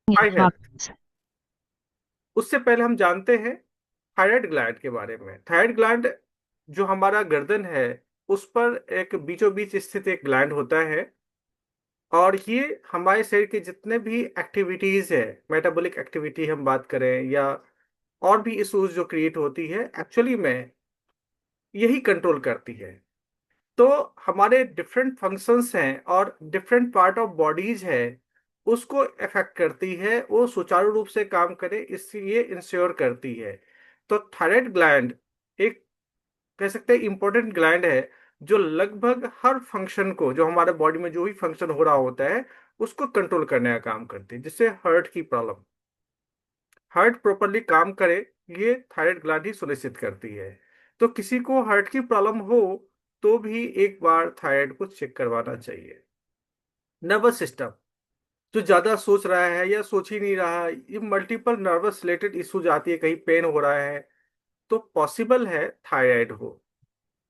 हाय हाँ। हेल्थ। उससे पहले हम जानते हैं थायराइड ग्लैंड के बारे में। थायराइड ग्लैंड जो हमारा गर्दन है उस पर एक बीचों बीच स्थित एक ग्लैंड होता है, और ये हमारे शरीर के जितने भी एक्टिविटीज है, मेटाबॉलिक एक्टिविटी हम बात करें या और भी इश्यूज जो क्रिएट होती है, एक्चुअली में यही कंट्रोल करती है। तो हमारे डिफरेंट फंक्शंस हैं और डिफरेंट पार्ट ऑफ बॉडीज है, उसको अफेक्ट करती है, वो सुचारू रूप से काम करे इसलिए इंश्योर करती है। तो थायराइड ग्लैंड एक, कह सकते हैं, इंपॉर्टेंट ग्लैंड है जो लगभग हर फंक्शन को, जो हमारे बॉडी में जो भी फंक्शन हो रहा होता है, उसको कंट्रोल करने का काम करती है। जिससे हार्ट की प्रॉब्लम, हार्ट प्रॉपरली काम करे, ये थायराइड ग्लैंड ही सुनिश्चित करती है। तो किसी को हार्ट की प्रॉब्लम हो तो भी एक बार थायराइड को चेक करवाना चाहिए। नर्वस सिस्टम, जो ज्यादा सोच रहा है या सोच ही नहीं रहा, ये मल्टीपल नर्वस रिलेटेड इश्यूज आती है, कहीं पेन हो रहा है, तो पॉसिबल है थायराइड हो।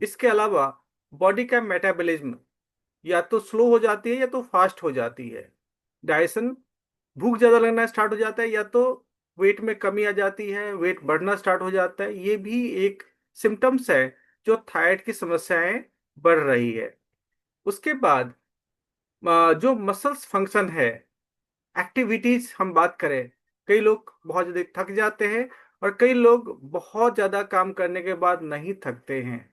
इसके अलावा बॉडी का मेटाबॉलिज्म या तो स्लो हो जाती है या तो फास्ट हो जाती है। डाइजेशन, भूख ज्यादा लगना स्टार्ट हो जाता है, या तो वेट में कमी आ जाती है, वेट बढ़ना स्टार्ट हो जाता है, ये भी एक सिम्टम्स है जो थायराइड की समस्याएं बढ़ रही है। उसके बाद जो मसल्स फंक्शन है, एक्टिविटीज हम बात करें, कई लोग बहुत ज्यादा थक जाते हैं और कई लोग बहुत ज्यादा काम करने के बाद नहीं थकते हैं।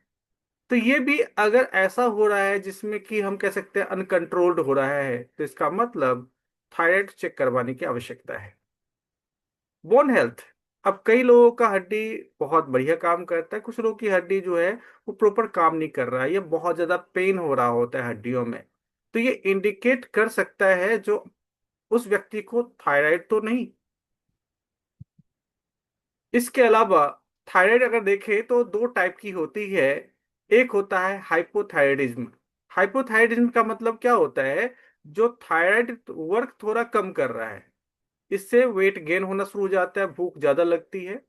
तो ये भी अगर ऐसा हो रहा है जिसमें कि हम कह सकते हैं अनकंट्रोल्ड हो रहा है, तो इसका मतलब थायराइड चेक करवाने की आवश्यकता है। बोन हेल्थ, अब कई लोगों का हड्डी बहुत बढ़िया काम करता है, कुछ लोगों की हड्डी जो है वो प्रॉपर काम नहीं कर रहा है, ये बहुत ज्यादा पेन हो रहा होता है हड्डियों में। तो ये इंडिकेट कर सकता है जो उस व्यक्ति को थायराइड तो नहीं। इसके अलावा थायराइड अगर देखें तो दो टाइप की होती है। एक होता है हाइपोथायराइडिज्म। हाइपोथायराइडिज्म का मतलब क्या होता है? जो थायराइड वर्क थोड़ा कम कर रहा है, इससे वेट गेन होना शुरू हो जाता है, भूख ज्यादा लगती है।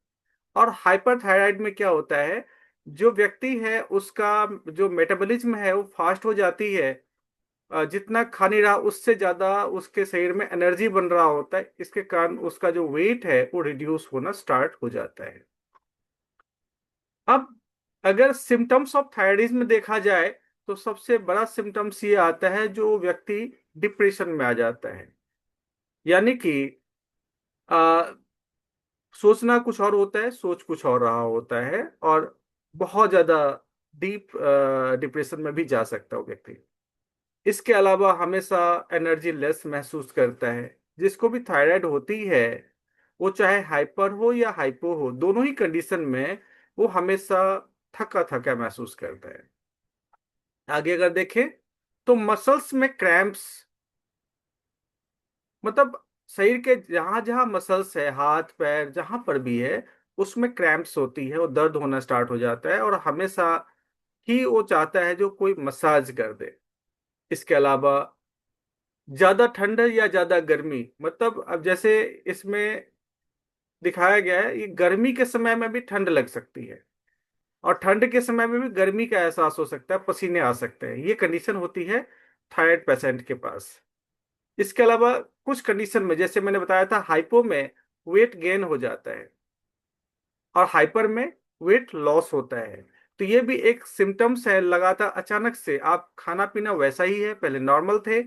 और हाइपरथायराइड में क्या होता है? जो व्यक्ति है उसका जो मेटाबॉलिज्म है वो फास्ट हो जाती है, जितना खा नहीं रहा उससे ज्यादा उसके शरीर में एनर्जी बन रहा होता है, इसके कारण उसका जो वेट है वो रिड्यूस होना स्टार्ट हो जाता है। अब अगर सिम्टम्स ऑफ थायराइडिज्म देखा जाए तो सबसे बड़ा सिम्टम्स ये आता है जो व्यक्ति डिप्रेशन में आ जाता है। यानी कि आ, सोचना कुछ और होता है, सोच कुछ और रहा होता है, और बहुत ज्यादा डीप डिप्रेशन में भी जा सकता है वो व्यक्ति। इसके अलावा हमेशा एनर्जी लेस महसूस करता है। जिसको भी थायराइड होती है, वो चाहे हाइपर हो या हाइपो हो, दोनों ही कंडीशन में वो हमेशा थका थका महसूस करता है। आगे अगर देखें तो मसल्स में क्रैम्प्स, मतलब शरीर के जहां जहां मसल्स है, हाथ पैर जहां पर भी है, उसमें क्रैम्प्स होती है, वो दर्द होना स्टार्ट हो जाता है, और हमेशा ही वो चाहता है जो कोई मसाज कर दे। इसके अलावा ज्यादा ठंड या ज्यादा गर्मी, मतलब अब जैसे इसमें दिखाया गया है, ये गर्मी के समय में भी ठंड लग सकती है और ठंड के समय में भी गर्मी का एहसास हो सकता है, पसीने आ सकते हैं, ये कंडीशन होती है थायराइड पेशेंट के पास। इसके अलावा कुछ कंडीशन में, जैसे मैंने बताया था, हाइपो में वेट गेन हो जाता है और हाइपर में वेट लॉस होता है। तो ये भी एक सिम्टम्स है, लगातार अचानक से आप खाना पीना वैसा ही है, पहले नॉर्मल थे,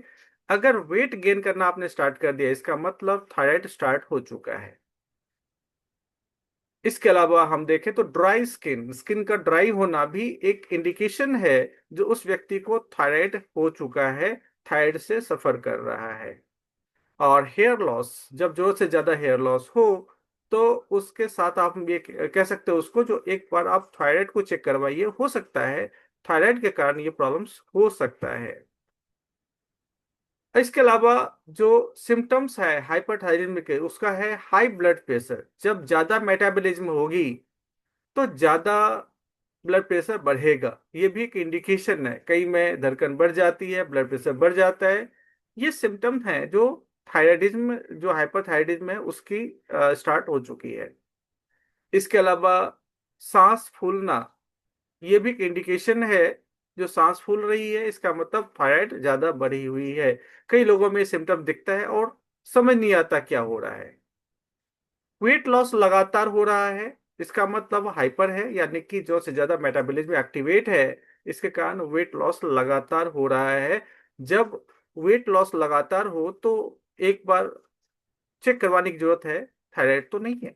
अगर वेट गेन करना आपने स्टार्ट कर दिया, इसका मतलब थायराइड स्टार्ट हो चुका है। इसके अलावा हम देखें तो ड्राई स्किन, स्किन का ड्राई होना भी एक इंडिकेशन है जो उस व्यक्ति को थायराइड हो चुका है, थायराइड से सफर कर रहा है। और हेयर लॉस, जब जरूरत से ज्यादा हेयर लॉस हो तो उसके साथ आप ये कह सकते हो उसको, जो एक बार आप थायराइड को चेक करवाइए, हो सकता है थायराइड के कारण ये प्रॉब्लम्स हो सकता है। इसके अलावा जो सिम्टम्स है हाइपरथायरिज्म के, उसका है हाई ब्लड प्रेशर। जब ज्यादा मेटाबॉलिज्म होगी तो ज्यादा ब्लड प्रेशर बढ़ेगा, ये भी एक इंडिकेशन है। कई में धड़कन बढ़ जाती है, ब्लड प्रेशर बढ़ जाता है, ये सिम्टम है जो थायराइडिज्म, जो हाइपरथायराइडिज्म है उसकी स्टार्ट हो चुकी है। इसके अलावा सांस फूलना, ये भी एक इंडिकेशन है। जो सांस फूल रही है इसका मतलब थायराइड ज्यादा बढ़ी हुई है। कई लोगों में सिम्टम दिखता है और समझ नहीं आता क्या हो रहा है। वेट लॉस लगातार हो रहा है, इसका मतलब हाइपर है, यानी कि जो से ज्यादा मेटाबॉलिज्म एक्टिवेट है, इसके कारण वेट लॉस लगातार हो रहा है। जब वेट लॉस लगातार हो तो एक बार चेक करवाने की जरूरत है, थायराइड तो नहीं है।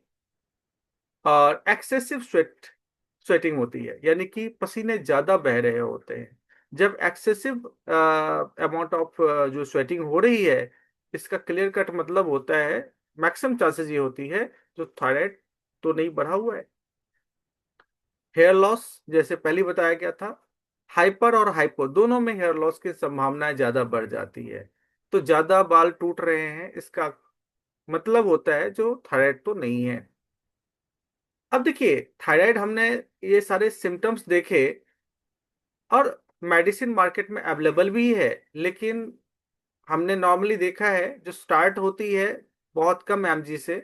और एक्सेसिव स्वेटिंग होती है, यानी कि पसीने ज्यादा बह रहे होते हैं। जब एक्सेसिव अमाउंट ऑफ जो स्वेटिंग हो रही है, इसका क्लियर कट मतलब होता है, मैक्सिमम चांसेस ये होती है जो थायराइड तो नहीं बढ़ा हुआ है। हेयर लॉस, जैसे पहले बताया गया था, हाइपर और हाइपो दोनों में हेयर लॉस की संभावनाएं ज्यादा बढ़ जाती है। तो ज्यादा बाल टूट रहे हैं, इसका मतलब होता है जो थायराइड तो नहीं है। अब देखिए, थायराइड हमने ये सारे सिम्टम्स देखे, और मेडिसिन मार्केट में अवेलेबल भी है, लेकिन हमने नॉर्मली देखा है जो स्टार्ट होती है बहुत कम एमजी से,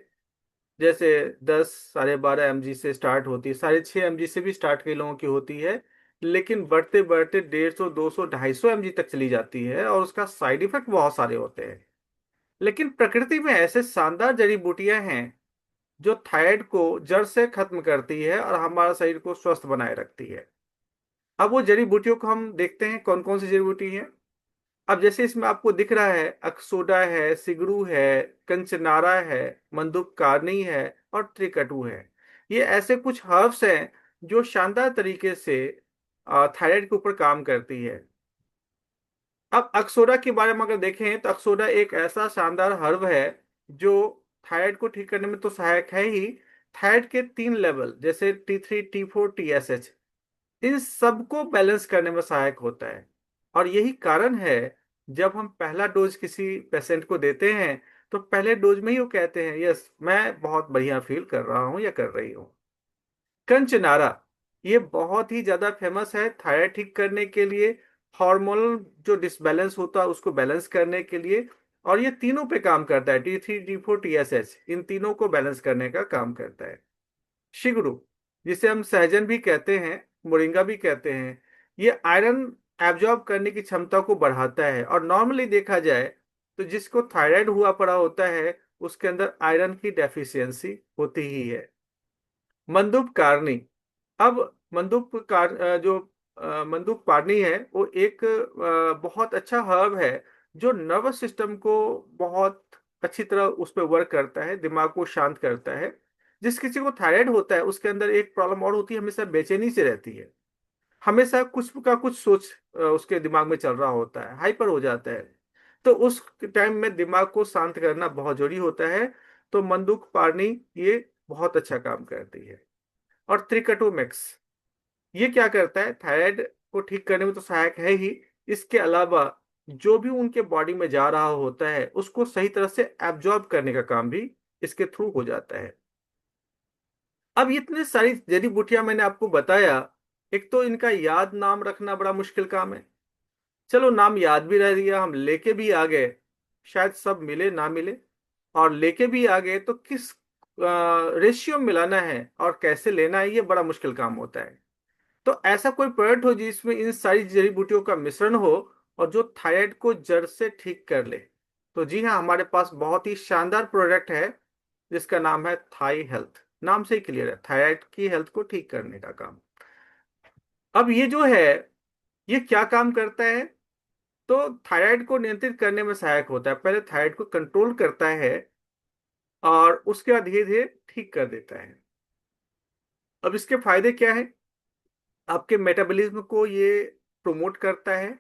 जैसे 10 12.5 mg से स्टार्ट होती है, 6.5 mg से भी स्टार्ट कई लोगों की होती है, लेकिन बढ़ते बढ़ते 150 200 250 mg तक चली जाती है, और उसका साइड इफेक्ट बहुत सारे होते हैं। लेकिन प्रकृति में ऐसे शानदार जड़ी बूटियां हैं जो थायराइड को जड़ से खत्म करती है और हमारा शरीर को स्वस्थ बनाए रखती है। अब वो जड़ी बूटियों को हम देखते हैं कौन कौन सी जड़ी बूटी है। अब जैसे इसमें आपको दिख रहा है, अक्सोडा है, सिगरू है, कंचनारा है, मंदुककारनी है, और त्रिकटु है। ये ऐसे कुछ हर्ब्स हैं जो शानदार तरीके से थायराइड के ऊपर काम करती है। अब अक्सोडा के बारे में अगर देखें तो अक्सोडा एक ऐसा शानदार हर्ब है जो थायराइड को ठीक करने में तो सहायक है ही। थायराइड के 3 लेवल, जैसे T3 T4 TSH, इन सबको बैलेंस करने में सहायक होता है। और यही कारण है, जब हम पहला डोज किसी पेशेंट को देते हैं तो पहले डोज में ही वो कहते हैं, यस मैं बहुत बढ़िया फील कर रहा हूँ या कर रही हूँ। कंचनारा, ये बहुत ही ज्यादा फेमस है थायराइड ठीक करने के लिए, हार्मोनल जो डिसबैलेंस होता है उसको बैलेंस करने के लिए। और ये तीनों पे काम करता है, T3 T4 TSH, इन तीनों को बैलेंस करने का काम करता है। शिगरू, जिसे हम सहजन भी कहते हैं, मोरिंगा भी कहते हैं, ये आयरन एब्जॉर्ब करने की क्षमता को बढ़ाता है। और नॉर्मली देखा जाए तो जिसको थायराइड हुआ पड़ा होता है उसके अंदर आयरन की डेफिशिएंसी होती ही है। मंदुप कारनी, अब मंदुप कार जो मंदुप पार्नी है वो एक बहुत अच्छा हर्ब है जो नर्वस सिस्टम को बहुत अच्छी तरह उस पर वर्क करता है, दिमाग को शांत करता है। जिस किसी को थायराइड होता है उसके अंदर एक प्रॉब्लम और होती है, हमेशा बेचैनी से रहती है, हमेशा कुछ का कुछ सोच उसके दिमाग में चल रहा होता है, हाइपर हो जाता है। तो उस टाइम में दिमाग को शांत करना बहुत जरूरी होता है। तो मंदुक पार्नी ये बहुत अच्छा काम करती है। और त्रिकटोमेक्स, ये क्या करता है, थायराइड को ठीक करने में तो सहायक है ही, इसके अलावा जो भी उनके बॉडी में जा रहा होता है उसको सही तरह से एब्जॉर्ब करने का काम भी इसके थ्रू हो जाता है। अब इतने सारी जड़ी बूटियां मैंने आपको बताया, एक तो इनका याद नाम रखना बड़ा मुश्किल काम है। चलो नाम याद भी रह दिया, हम लेके भी आ गए, शायद सब मिले ना मिले। और लेके भी आ गए तो किस रेशियो मिलाना है और कैसे लेना है, ये बड़ा मुश्किल काम होता है। तो ऐसा कोई प्रोडक्ट हो जिसमें इन सारी जड़ी बूटियों का मिश्रण हो और जो थायराइड को जड़ से ठीक कर ले, तो जी हाँ, हमारे पास बहुत ही शानदार प्रोडक्ट है जिसका नाम है थाई हेल्थ। नाम से ही क्लियर है, थायराइड की हेल्थ को ठीक करने का काम। अब ये जो है, ये क्या काम करता है, तो थायराइड को नियंत्रित करने में सहायक होता है। पहले थायराइड को कंट्रोल करता है और उसके बाद धीरे धीरे ठीक कर देता है। अब इसके फायदे क्या है, आपके मेटाबॉलिज्म को ये प्रमोट करता है,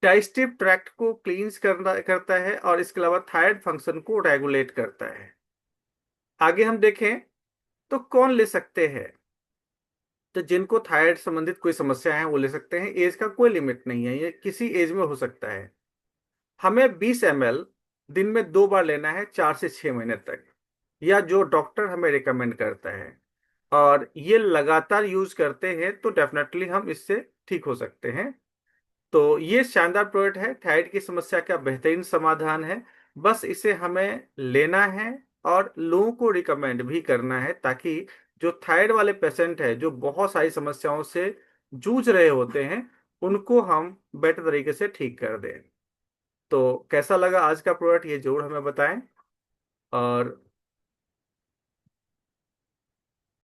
डाइजेस्टिव ट्रैक्ट को क्लींस करता है, और इसके अलावा थायराइड फंक्शन को रेगुलेट करता है। आगे हम देखें तो कौन ले सकते हैं, तो जिनको थायराइड संबंधित कोई समस्या है वो ले सकते हैं, एज का कोई लिमिट नहीं है, ये किसी एज में हो सकता है। हमें 20 ml दिन में 2 बार लेना है, 4 से 6 महीने तक, या जो डॉक्टर हमें रिकमेंड करता है। और ये लगातार यूज करते हैं तो डेफिनेटली हम इससे ठीक हो सकते हैं। तो ये शानदार प्रोडक्ट है, थायराइड की समस्या का बेहतरीन समाधान है। बस इसे हमें लेना है और लोगों को रिकमेंड भी करना है, ताकि जो थायराइड वाले पेशेंट है जो बहुत सारी समस्याओं से जूझ रहे होते हैं उनको हम बेटर तरीके से ठीक कर दें। तो कैसा लगा आज का प्रोडक्ट, ये जरूर हमें बताएं। और